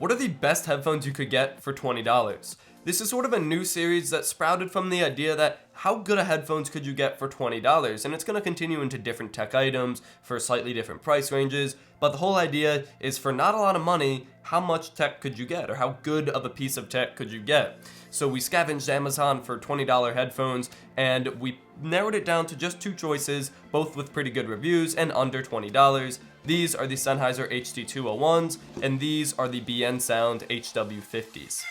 What are the best headphones you could get for $20? This is sort of a new series that sprouted from the idea that how good a headphones could you get for $20? And it's going to continue into different tech items for slightly different price ranges. But the whole idea is for not a lot of money, how much tech could you get? Or how good of a piece of tech could you get? So we scavenged Amazon for $20 headphones and we narrowed it down to just two choices, both with pretty good reviews and under $20. These are the Sennheiser HD201s and these are the BN Sound HW50s.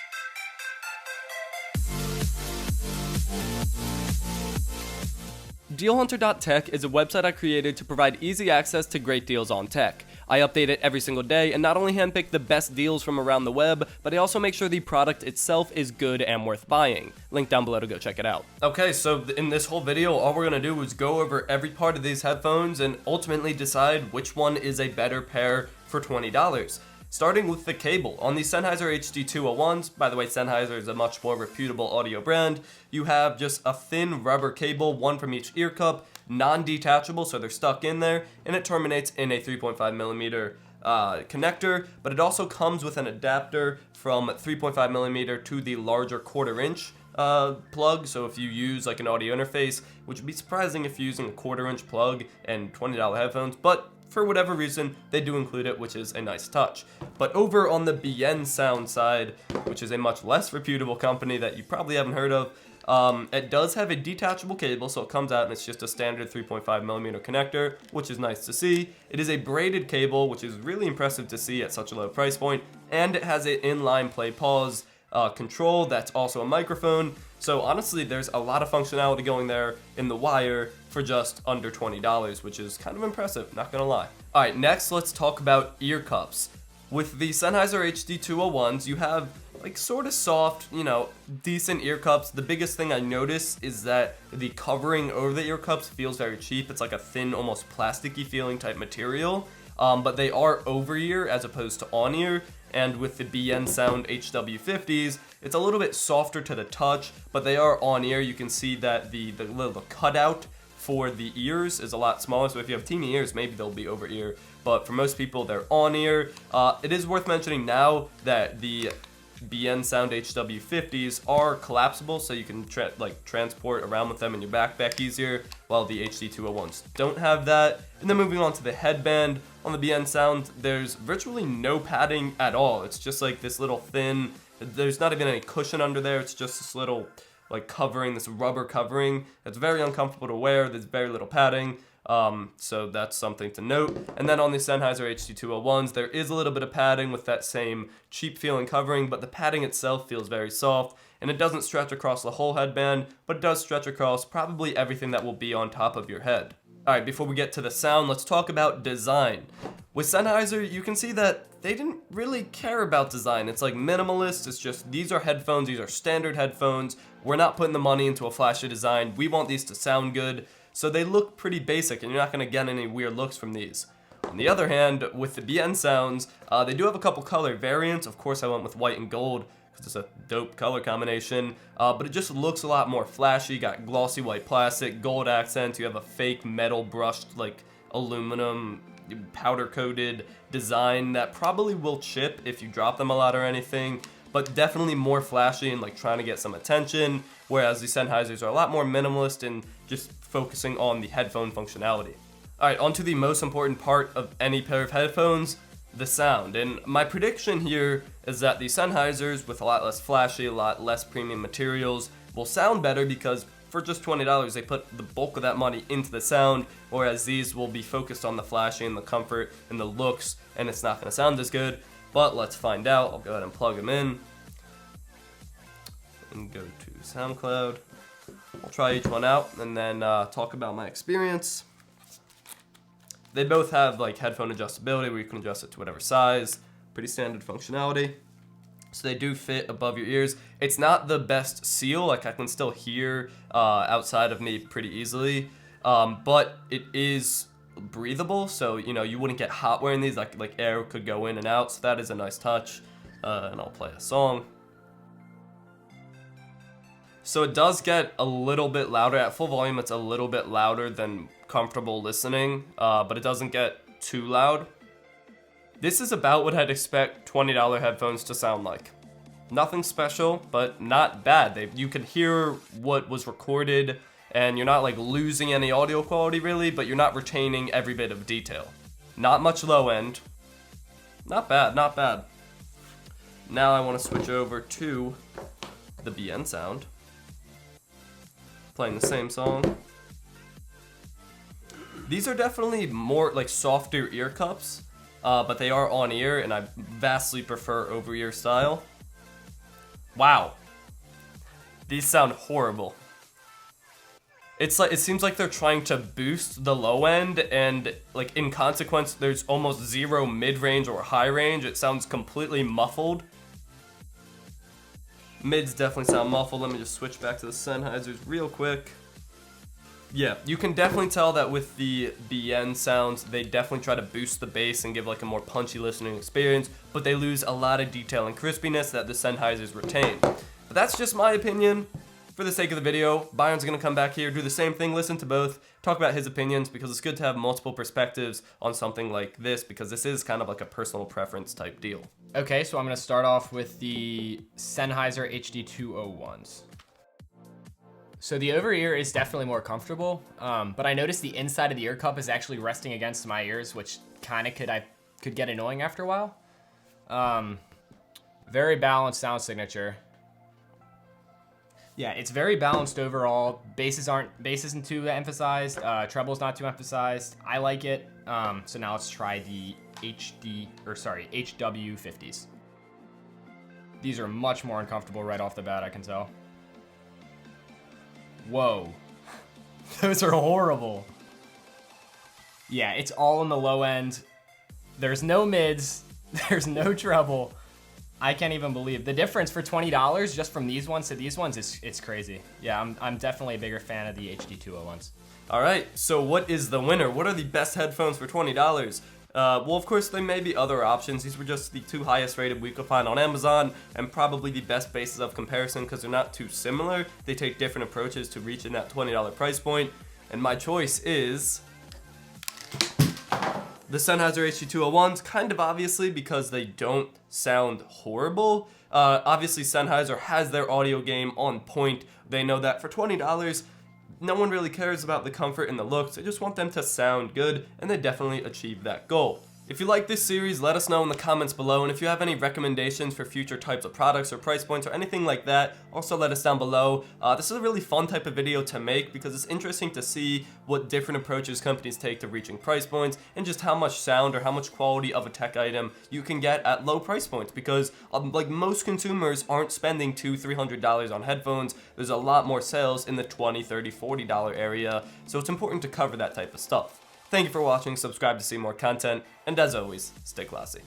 DealHunter.tech is a website I created to provide easy access to great deals on tech. I update it every single day and not only handpick the best deals from around the web, but I also make sure the product itself is good and worth buying. Link down below to go check it out. Okay, so in this whole video, all we're going to do is go over every part of these headphones and ultimately decide which one is a better pair for $20. Starting with the cable. On the Sennheiser HD201s, by the way, Sennheiser is a much more reputable audio brand, you have just a thin rubber cable, one from each ear cup, non-detachable, so they're stuck in there, and it terminates in a 3.5mm connector, but it also comes with an adapter from 3.5mm to the larger 1/4 inch plug. So if you use like an audio interface, which would be surprising if you're using a 1/4 inch plug and $20 headphones, but for whatever reason, they do include it, which is a nice touch. But over on the BN Sound side, which is a much less reputable company that you probably haven't heard of, it does have a detachable cable, so it comes out and it's just a standard 3.5mm connector, which is nice to see. It is a braided cable, which is really impressive to see at such a low price point, and it has an inline play pause control that's also a microphone. So honestly, there's a lot of functionality going there in the wire for just under $20, which is kind of impressive, not gonna lie. Alright, next let's talk about ear cups. With the Sennheiser HD201s, you have like sort of soft, decent ear cups. The biggest thing I notice is that the covering over the ear cups feels very cheap. It's like a thin, almost plasticky feeling type material, but they are over ear as opposed to on ear. And with the BN Sound HW50s, it's a little bit softer to the touch, but they are on ear. You can see that the little cutout for the ears is a lot smaller, so if you have teeny ears, maybe they'll be over ear, but for most people, they're on ear. It is worth mentioning now that the BN Sound HW50s are collapsible, so you can transport around with them in your backpack easier, while the HD201s don't have that. And then moving on to the headband, on the BN Sound, there's virtually no padding at all. It's just like this little thin, there's not even any cushion under there, it's just this little covering, this rubber covering. It's very uncomfortable to wear, there's very little padding. So that's something to note. And then on the Sennheiser HD201s, there is a little bit of padding with that same cheap feeling covering, but the padding itself feels very soft, and it doesn't stretch across the whole headband, but it does stretch across probably everything that will be on top of your head. Alright, before we get to the sound, let's talk about design. With Sennheiser, you can see that they didn't really care about design. It's like minimalist, it's just these are headphones, these are standard headphones. We're not putting the money into a flashy design. We want these to sound good. So they look pretty basic and you're not going to get any weird looks from these. On the other hand, with the BN Sounds, they do have a couple color variants. Of course, I went with white and gold because it's a dope color combination, but it just looks a lot more flashy. Got glossy white plastic, gold accents, you have a fake metal brushed aluminum powder coated design that probably will chip if you drop them a lot or anything, but definitely more flashy and trying to get some attention, whereas the Sennheisers are a lot more minimalist and just focusing on the headphone functionality. Alright, on to the most important part of any pair of headphones, the sound. And my prediction here is that the Sennheisers, with a lot less flashy, a lot less premium materials, will sound better because for just $20 they put the bulk of that money into the sound, whereas these will be focused on the flashy and the comfort and the looks, and it's not going to sound as good. But let's find out. I'll go ahead and plug them in and go to SoundCloud. I'll try each one out and then talk about my experience. They both have headphone adjustability where you can adjust it to whatever size. Pretty standard functionality. So they do fit above your ears. It's not the best seal, I can still hear outside of me pretty easily, but it is breathable, so you wouldn't get hot wearing these, like air could go in and out, so that is a nice touch. And I'll play a song. So it does get a little bit louder. At full volume, it's a little bit louder than comfortable listening, but it doesn't get too loud. This is about what I'd expect $20 headphones to sound like. Nothing special, but not bad. You can hear what was recorded, and you're not like losing any audio quality really, but you're not retaining every bit of detail. Not much low end. Not bad, not bad. Now I want to switch over to the BN sound. Playing the same song. These are definitely more like softer ear cups, but they are on ear, and I vastly prefer over ear style. Wow. These sound horrible. It's like, it seems like they're trying to boost the low end, and like in consequence there's almost zero mid-range or high range. It sounds completely muffled. Mids definitely sound muffled. Let me just switch back to the Sennheisers real quick. Yeah, you can definitely tell that with the BN sounds, they definitely try to boost the bass and give like a more punchy listening experience, but they lose a lot of detail and crispiness that the Sennheisers retain. But that's just my opinion. For the sake of the video, Byron's gonna come back here, do the same thing, listen to both, talk about his opinions, because it's good to have multiple perspectives on something like this, because this is kind of like a personal preference type deal. Okay, so I'm gonna start off with the Sennheiser HD201s. So the over ear is definitely more comfortable, but I noticed the inside of the ear cup is actually resting against my ears, which kind of could get annoying after a while. Very balanced sound signature. Yeah, it's very balanced overall. Bass isn't too emphasized. Treble's not too emphasized. I like it. So now let's try the HW50s. These are much more uncomfortable right off the bat, I can tell. Whoa. Those are horrible. Yeah, it's all in the low end. There's no mids. There's no treble. I can't even believe the difference for $20 just from these ones to these ones. It's crazy. Yeah, I'm definitely a bigger fan of the HD201s. All right, so what is the winner? What are the best headphones for $20? Well, of course, there may be other options. These were just the two highest rated we could find on Amazon, and probably the best basis of comparison because they're not too similar. They take different approaches to reaching that $20 price point, and my choice is the Sennheiser HD201s, kind of obviously because they don't sound horrible. Obviously, Sennheiser has their audio game on point. They know that for $20, no one really cares about the comfort and the looks. They just want them to sound good, and they definitely achieve that goal. If you like this series, let us know in the comments below, and if you have any recommendations for future types of products or price points or anything like that, also let us down below. This is a really fun type of video to make because it's interesting to see what different approaches companies take to reaching price points and just how much sound or how much quality of a tech item you can get at low price points, because like most consumers aren't spending $200-300 on headphones. There's a lot more sales in the $20, $30, $40 area, so it's important to cover that type of stuff. Thank you for watching, subscribe to see more content, and as always, stay classy.